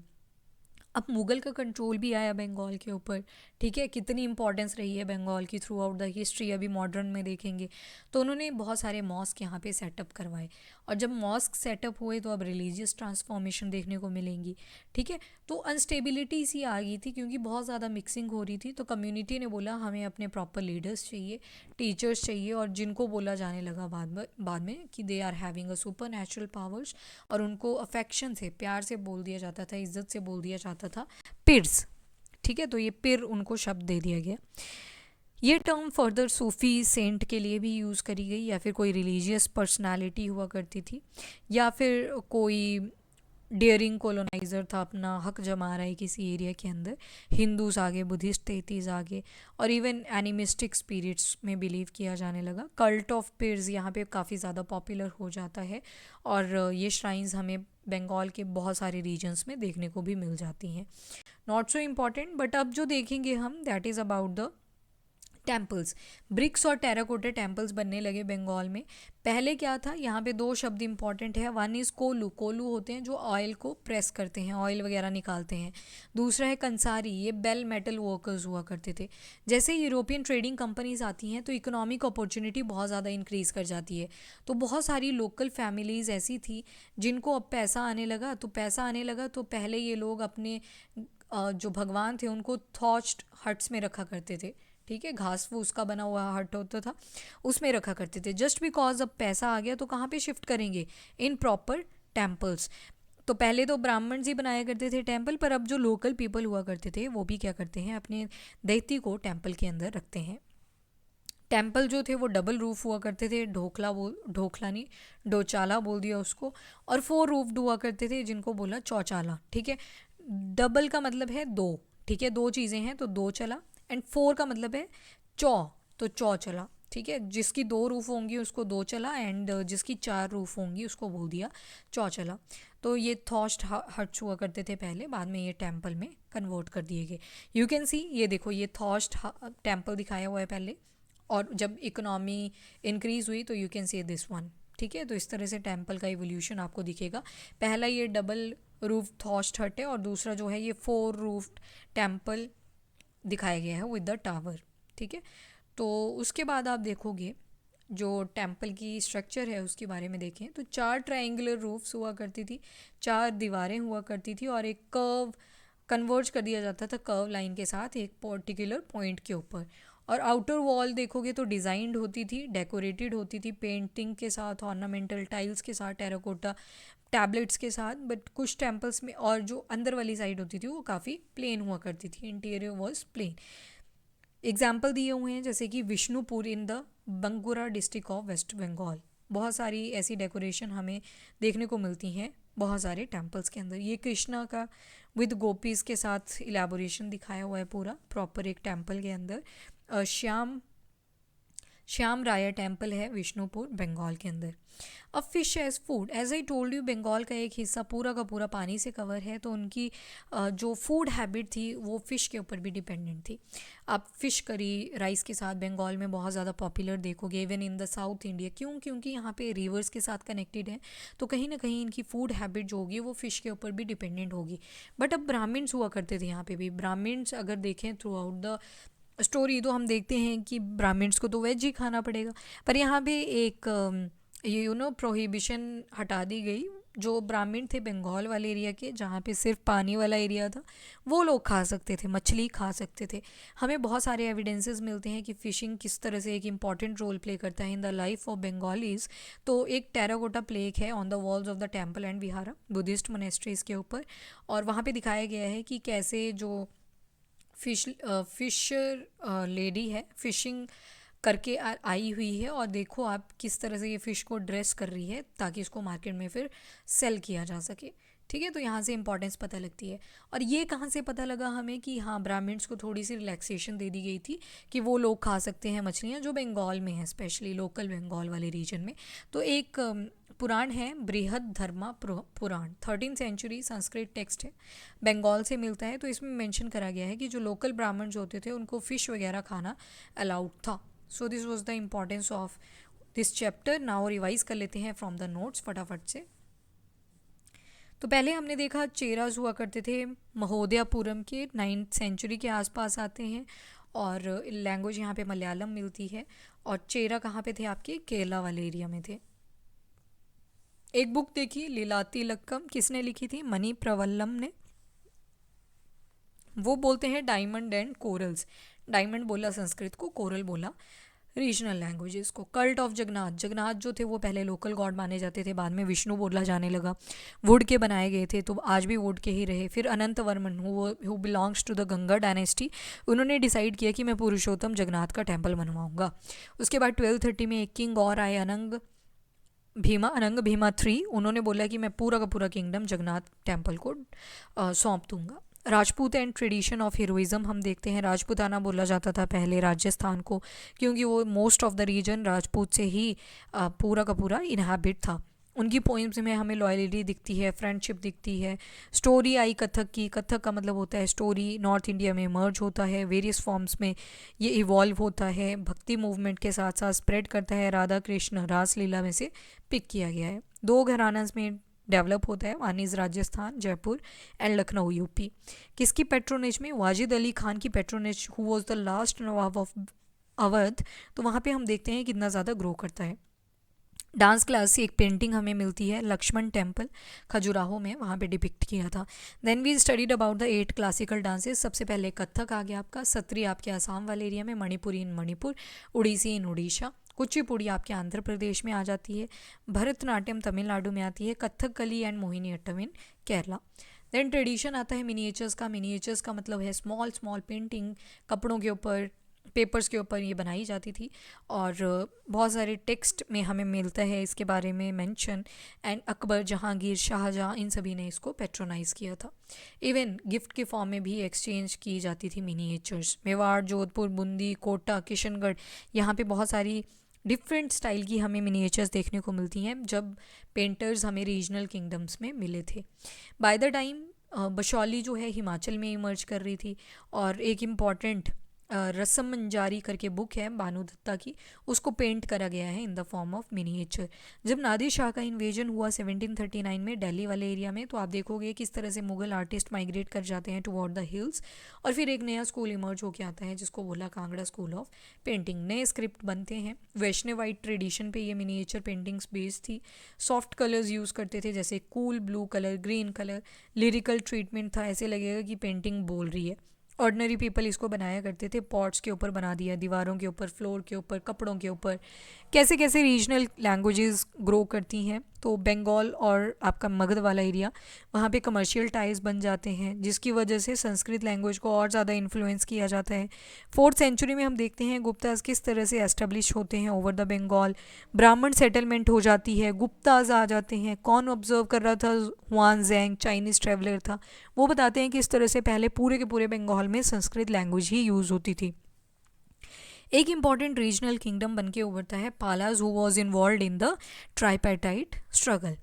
अब मुग़ल का कंट्रोल भी आया बंगाल के ऊपर, ठीक है, कितनी इंपॉर्टेंस रही है बंगाल की थ्रू आउट द हिस्ट्री, अभी मॉडर्न में देखेंगे तो उन्होंने बहुत सारे मॉस्क यहाँ पे सेटअप करवाए। और जब मॉस्क सेटअप हुए तो अब रिलीजियस ट्रांसफॉर्मेशन देखने को मिलेंगी, ठीक है। तो अनस्टेबिलिटी सी आ गई थी क्योंकि बहुत ज़्यादा मिक्सिंग हो रही थी, तो कम्युनिटी ने बोला हमें अपने प्रॉपर लीडर्स चाहिए, टीचर्स चाहिए, और जिनको बोला जाने लगा बाद में कि they are having a supernatural powers, और उनको अफेक्शन से, प्यार से बोल दिया जाता था, इज्जत से बोल दिया जाता था पिर्स, ठीक है। तो ये पिर उनको शब्द दे दिया गया। ये टर्म फर्दर सूफ़ी सेंट के लिए भी यूज़ करी गई, या फिर कोई रिलीजियस पर्सनालिटी हुआ करती थी, या फिर कोई डेयरिंग कॉलोनाइज़र था, अपना हक जमा रहा है किसी एरिया के अंदर, हिंदूज आगे, बुद्धिस्ट तेतीस आगे, और इवन एनिमिस्टिक स्पिरिट्स में बिलीव किया जाने लगा। कल्ट ऑफ पिर्स यहाँ पे काफ़ी ज़्यादा पॉपुलर हो जाता है, और ये श्राइन्स हमें बंगाल के बहुत सारे रीजन्स में देखने को भी मिल जाती हैं। नॉट सो इम्पॉर्टेंट, बट अब जो देखेंगे हम that is about the temples. Bricks और टेराकोटा टेम्पल्स बनने लगे बंगाल में। पहले क्या था, यहाँ पे दो शब्द इंपॉर्टेंट है, वन इज़ कोलू, कोलू होते हैं जो ऑयल को प्रेस करते हैं, ऑयल वगैरह निकालते हैं। दूसरा है कंसारी, ये बेल मेटल वर्कर्स हुआ करते थे। जैसे यूरोपियन ट्रेडिंग कंपनीज आती हैं तो इकोनॉमिक अपॉर्चुनिटी बहुत ज़्यादा इंक्रीज़ कर जाती है, तो बहुत सारी लोकल फैमिलीज़ ऐसी थी जिनको अब पैसा आने लगा, तो पहले ये लोग अपने जो भगवान थे उनको थॉच्ड हट्स में रखा करते थे, ठीक है, घास फूस का बना हुआ हट होता था उसमें रखा करते थे। जस्ट बिकॉज अब पैसा आ गया तो कहाँ पे शिफ्ट करेंगे, इन प्रॉपर टेम्पल्स। तो पहले तो ब्राह्मण जी बनाया करते थे टेम्पल, पर अब जो लोकल पीपल हुआ करते थे वो भी क्या करते हैं, अपने दैत्य को टेम्पल के अंदर रखते हैं। टेम्पल जो थे वो डबल रूफ हुआ करते थे, ढोकला नहीं, डोचाला बोल दिया उसको, और 4 रूफ्ड हुआ करते थे जिनको बोला चौचाला, ठीक है। डबल का मतलब है दो, ठीक है, दो चीज़ें हैं तो दो चला, एंड 4 का मतलब है चौ, तो चौ चला, ठीक है। जिसकी 2 रूफ होंगी उसको दो चला, एंड जिसकी 4 रूफ होंगी उसको बोल दिया चौ चला। तो ये थॉस्ट हट्स हुआ करते थे पहले, बाद में ये टेम्पल में कन्वर्ट कर दिए गए। यू कैन सी, ये देखो ये थॉस्ट टेम्पल दिखाया हुआ है पहले, और जब इकोनॉमी इंक्रीज़ हुई तो you can see this one, ठीक है। तो इस तरह से टेम्पल का इवोल्यूशन आपको दिखेगा। पहला ये डबल रूफ थॉस्ट हट है, और दूसरा जो है ये 4 रूफ टेम्पल दिखाया गया है विद द टावर, ठीक है। तो उसके बाद आप देखोगे जो टेम्पल की स्ट्रक्चर है उसके बारे में देखें तो 4 ट्रायंगुलर रूफ्स हुआ करती थी, 4 दीवारें हुआ करती थी, और एक कर्व कन्वर्ज कर दिया जाता था कर्व लाइन के साथ एक पर्टिकुलर पॉइंट के ऊपर। और आउटर वॉल देखोगे तो डिज़ाइंड होती थी, डेकोरेटेड होती थी, पेंटिंग के साथ, ऑर्नामेंटल टाइल्स के साथ, टेराकोटा टैबलेट्स के साथ। बट कुछ टेम्पल्स में, और जो अंदर वाली साइड होती थी वो काफ़ी प्लेन हुआ करती थी, इंटीरियर वॉज प्लेन। एग्जाम्पल दिए हुए हैं जैसे कि Bishnupur in the Bankura district of West Bengal. बहुत सारी ऐसी डेकोरेशन हमें देखने को मिलती हैं बहुत सारे टेम्पल्स के अंदर। ये कृष्णा का विद गोपीज़ के साथ इलेबोरेशन दिखाया हुआ है पूरा प्रॉपर एक टेम्पल के अंदर। श्याम राया टेम्पल है विष्णुपुर बंगाल के अंदर। अब fish as food, as I told you, Bengal का एक हिस्सा पूरा का पूरा पानी से कवर है, तो उनकी जो फूड हैबिट थी वो फ़िश के ऊपर भी डिपेंडेंट थी। आप फ़िश करी राइस के साथ बंगाल में बहुत ज़्यादा पॉपुलर देखोगे, even in the south India. क्यों? क्योंकि यहाँ पे रिवर्स के साथ कनेक्टेड है, तो कहीं ना कहीं इनकी फूड हैबिट जो होगी वो फ़िश के ऊपर भी डिपेंडेंट होगी। बट अब ब्राह्मण्स हुआ करते थे यहाँ पे भी। ब्राह्मण्स अगर देखें थ्रू आउट द स्टोरी तो हम देखते हैं कि ब्राह्मण्स को तो वेज ही खाना पड़ेगा, पर यहाँ पे एक ये प्रोहिबिशन हटा दी गई। जो ब्राह्मण थे बंगाल वाले एरिया के, जहाँ पे सिर्फ पानी वाला एरिया था, वो लोग खा सकते थे, मछली खा सकते थे। हमें बहुत सारे एविडेंसेस मिलते हैं कि फ़िशिंग किस तरह से एक इम्पॉर्टेंट रोल प्ले करता है in the life of Bengalis. तो एक टेराकोटा प्लेक है on the walls of the temple and vihara, Buddhist monasteries के ऊपर, और वहाँ पे दिखाया गया है कि कैसे जो फिशर लेडी है, फिशिंग करके आई हुई है और देखो आप किस तरह से ये फ़िश को ड्रेस कर रही है ताकि इसको मार्केट में फिर सेल किया जा सके। ठीक है, तो यहाँ से इंपॉर्टेंस पता लगती है। और ये कहाँ से पता लगा हमें कि हाँ, ब्राह्मण्स को थोड़ी सी रिलैक्सेशन दे दी गई थी कि वो लोग खा सकते हैं मछलियाँ जो बंगाल में हैं, स्पेशली लोकल बंगाल वाले रीजन में। तो एक पुराण है बृहद धर्मा पुराण, 13th सेंचुरी संस्कृत टेक्स्ट है, बंगाल से मिलता है। तो इसमें मेंशन करा गया है कि जो लोकल ब्राह्मण जो होते थे उनको फ़िश वगैरह खाना अलाउड था। So this was the importance of this chapter. Now revise कर लेते हैं फ्रॉम द नोट्स फटाफट से। तो पहले हमने देखा चेराज हुआ करते थे महोदयापुरम के, 9th सेंचुरी के आसपास आते हैं और लैंग्वेज यहाँ पे मलयालम मिलती है। और चेरा कहाँ पे थे आपके, केरला वाले एरिया में थे। एक बुक देखी लीलाती लक्कम, किसने लिखी थी, मणि प्रवल्लम ने। वो बोलते हैं डायमंड एंड कोरल्स, डायमंड बोला संस्कृत को, कोरल बोला रीजनल लैंग्वेजेस को। कल्ट ऑफ जगन्नाथ, जगन्नाथ जो थे वो पहले लोकल गॉड माने जाते थे, बाद में विष्णु बोला जाने लगा। वुड के बनाए गए थे तो आज भी वुड के ही रहे। फिर Anant Varman who belongs to the Ganga dynasty, उन्होंने डिसाइड किया कि मैं पुरुषोत्तम जगन्नाथ का टेम्पल बनवाऊंगा। उसके बाद 1230 में एक किंग और आए अनंग भीमा III, उन्होंने बोला कि मैं पूरा का पूरा किंगडम जगन्नाथ टेम्पल को सौंप दूंगा। Rajput and tradition of heroism हम देखते हैं। राजपूताना बोला जाता था पहले राजस्थान को, क्योंकि वो most of the region Rajput से ही पूरा का पूरा इनहैबिट था। उनकी पोइम्स में हमें लॉयल्टी दिखती है, फ्रेंडशिप दिखती है। स्टोरी आई कथक की, कथक का मतलब होता है स्टोरी, नॉर्थ इंडिया में मर्ज होता है, वेरियस फॉर्म्स में ये इवॉल्व होता है, भक्ति मूवमेंट के साथ साथ स्प्रेड करता है। राधा कृष्ण रास लीला में से पिक किया गया है। 2 घरानास में डेवलप होता है, one is Rajasthan Jaipur and Lucknow UP. किसकी पेट्रोनेज में, वाजिद अली खान की patronage, who was the last Nawab of Awadh. तो वहाँ पे हम देखते हैं कितना ज़्यादा ग्रो करता है। डांस क्लास से एक पेंटिंग हमें मिलती है, लक्ष्मण टेम्पल खजुराहो में, वहाँ पे डिपिक्ट किया था। Then we studied about the 8 classical dances. सबसे पहले कथक आ गया आपका, सत्री आपके आसाम वाले एरिया में, मणिपुरी इन मणिपुर, उड़ीसी इन उड़ीसा, कुचिपुड़ी आपके आंध्र प्रदेश में आ जाती है, भरतनाट्यम तमिलनाडु में आती है, Kathakali and Mohiniyattam in Kerala. Then tradition आता है मिनिएचर्स का। मिनिएचर्स का मतलब है स्मॉल स्मॉल पेंटिंग, कपड़ों के ऊपर, पेपर्स के ऊपर ये बनाई जाती थी और बहुत सारे टेक्स्ट में हमें मिलता है इसके बारे में मेंशन। एंड अकबर, जहांगीर, शाहजहाँ, इन सभी ने इसको पेट्रोनाइज़ किया था। इवन गिफ्ट के फॉर्म में भी एक्सचेंज की जाती थी मिनिएचर्स। मेवाड़, जोधपुर, बूंदी, कोटा, किशनगढ़, यहाँ पे बहुत सारी डिफरेंट स्टाइल की हमें मिनिएचर्स देखने को मिलती हैं जब पेंटर्स हमें रीजनल किंगडम्स में मिले थे। बाय द टाइम बशौली जो है हिमाचल में इमर्ज कर रही थी। और एक इम्पॉर्टेंट रसम मंजारी करके बुक है बानू दत्ता की, उसको पेंट करा गया है in the form of miniature. जब नादिर शाह का इन्वेजन हुआ 1739 में दिल्ली वाले एरिया में, तो आप देखोगे किस तरह से मुगल आर्टिस्ट माइग्रेट कर जाते हैं टुवर्ड द हिल्स और फिर एक नया स्कूल इमर्ज होकर आता है जिसको बोला कांगड़ा स्कूल ऑफ पेंटिंग। नए स्क्रिप्ट बनते हैं, वैष्णवाइट ट्रेडिशन पे ये मिनिएचर पेंटिंग्स बेस्ड थी। सॉफ्ट कलर्स यूज़ करते थे जैसे cool blue colour, green colour, lyrical treatment था, ऐसे लगेगा कि पेंटिंग बोल रही है। ऑर्डिनरी पीपल इसको बनाया करते थे, पॉट्स के ऊपर बना दिया, दीवारों के ऊपर, फ्लोर के ऊपर, कपड़ों के ऊपर। कैसे कैसे रीजनल लैंग्वेजेस ग्रो करती हैं, तो बंगाल और आपका मगध वाला एरिया, वहाँ पे कमर्शियल टाइज बन जाते हैं जिसकी वजह से संस्कृत लैंग्वेज को और ज़्यादा इन्फ्लुएंस किया जाता है। 4th सेंचुरी में हम देखते हैं गुप्ताज किस तरह से एस्टेब्लिश होते हैं ओवर द बंगाल, ब्राह्मण सेटलमेंट हो जाती है, गुप्ताज आ जाते हैं। कौन ऑब्जर्व कर रहा था, हुआन ज़ैंग चाइनीज़ ट्रेवलर था, वो बताते हैं कि इस तरह से पहले पूरे के पूरे बंगाल में संस्कृत लैंग्वेज ही यूज़ होती थी। एक इम्पॉर्टेंट रीजनल किंगडम बन के उभरता है Palas, who was involve in the tripartite struggle.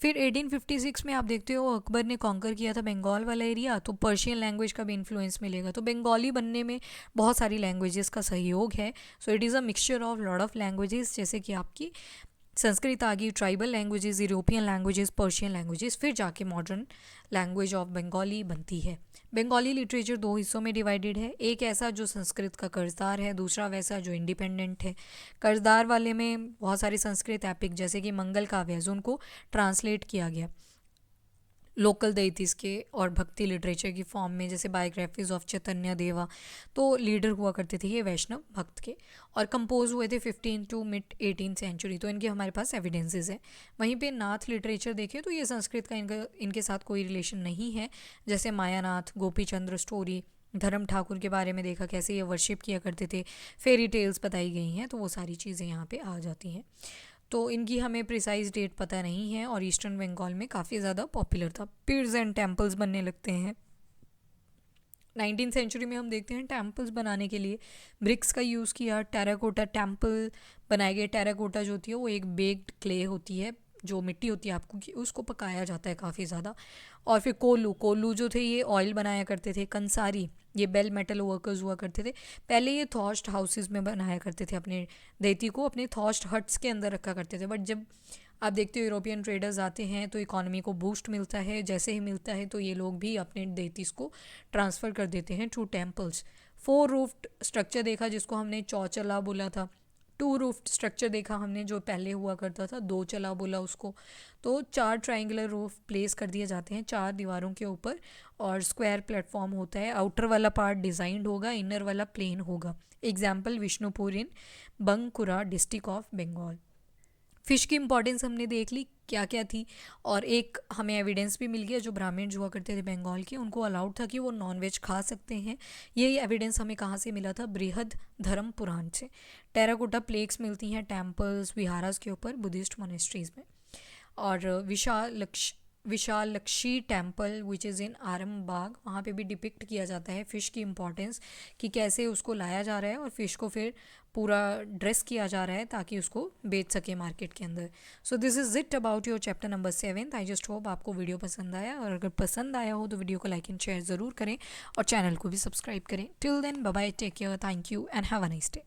फिर 1856 में आप देखते हो अकबर ने कॉन्कर किया था बंगाल वाला एरिया, तो पर्शियन लैंग्वेज का भी इन्फ्लुएंस मिलेगा। तो बंगाली बनने में बहुत सारी लैंग्वेजेस का सहयोग है। So it is a mixture of lot of languages, जैसे कि आपकी संस्कृत आ गई, tribal languages, European languages, Persian languages, फिर जाके मॉडर्न लैंग्वेज ऑफ बंगाली बनती है। बंगाली लिटरेचर 2 हिस्सों में डिवाइडेड है, एक ऐसा जो संस्कृत का कर्जदार है, दूसरा वैसा जो इंडिपेंडेंट है। कर्जदार वाले में बहुत सारे संस्कृत एपिक जैसे कि मंगल काव्य उनको ट्रांसलेट किया गया लोकल देतीस के और भक्ति लिटरेचर की फॉर्म में, जैसे बायोग्राफीज ऑफ चैतन्य देवा। तो लीडर हुआ करते थे ये वैष्णव भक्त के, और कंपोज हुए थे 15 to mid 18th सेंचुरी। तो इनके हमारे पास एविडेंसेस है। वहीं पे नाथ लिटरेचर देखें तो ये संस्कृत का इनके साथ कोई रिलेशन नहीं है, जैसे मायानाथ, गोपी चंद्र स्टोरी, धर्म ठाकुर के बारे में देखा, कैसे ये वर्शिप किया करते थे, फेरी टेल्स बताई गई हैं, तो वो सारी चीज़ें यहाँ पे आ जाती हैं। तो इनकी हमें प्रिसाइज डेट पता नहीं है और ईस्टर्न बंगाल में काफ़ी ज़्यादा पॉपुलर था। पियर्स एंड टेम्पल्स बनने लगते हैं। 19th सेंचुरी में हम देखते हैं टेम्पल्स बनाने के लिए ब्रिक्स का यूज़ किया। टेराकोटा टेम्पल बनाए गए। टेराकोटा जो होती है वो एक बेक्ड क्ले होती है, जो मिट्टी होती है आपको कि उसको पकाया जाता है काफ़ी ज़्यादा। और फिर कोल्लू जो थे ये ऑयल बनाया करते थे। कंसारी ये बेल मेटल वर्कर्स हुआ करते थे। पहले ये थॉस्ट हाउसेस में बनाया करते थे, अपने देती को अपने थॉस्ट हट्स के अंदर रखा करते थे। बट जब आप देखते हो यूरोपियन ट्रेडर्स आते हैं तो इकोनॉमी को बूस्ट मिलता है, जैसे ही मिलता है तो ये लोग भी अपने देतीस को ट्रांसफ़र कर देते हैं टू टेम्पल्स। 4 रूफ्ड स्ट्रक्चर देखा जिसको हमने चौचला बोला था। 2 रूफ्ड स्ट्रक्चर देखा हमने जो पहले हुआ करता था, 2 चला बोला उसको। तो 4 ट्राइंगुलर रूफ प्लेस कर दिए जाते हैं 4 दीवारों के ऊपर और स्क्वायर प्लेटफॉर्म होता है। आउटर वाला पार्ट डिज़ाइंड होगा, इनर वाला प्लेन होगा। Example Vishnupur in Bankura district of Bengal. Fish की इंपॉर्टेंस हमने देख ली क्या क्या थी, और एक हमें एविडेंस भी मिल गया जो ब्राह्मण हुआ करते थे बंगाल के, उनको अलाउड था कि वो नॉनवेज खा सकते हैं। यही एविडेंस हमें कहाँ से मिला था? बृहद धर्म पुराण से। टेराकोटा प्लेक्स मिलती हैं टेम्पल्स विहारास के ऊपर बुद्धिस्ट मोनेस्ट्रीज़ में। और Vishalakshi temple which is in Arambagh, वहाँ पे भी डिपिक्ट किया जाता है फ़िश की इम्पॉर्टेंस कि कैसे उसको लाया जा रहा है और फ़िश को फिर पूरा ड्रेस किया जा रहा है ताकि उसको बेच सके मार्केट के अंदर। So this is it about your chapter number 7। I just hope आपको वीडियो पसंद आया, और अगर पसंद आया हो तो वीडियो को लाइक एंड शेयर ज़रूर करें और चैनल को भी सब्सक्राइब करें। Till then bye bye, take care, thank you and have a nice day.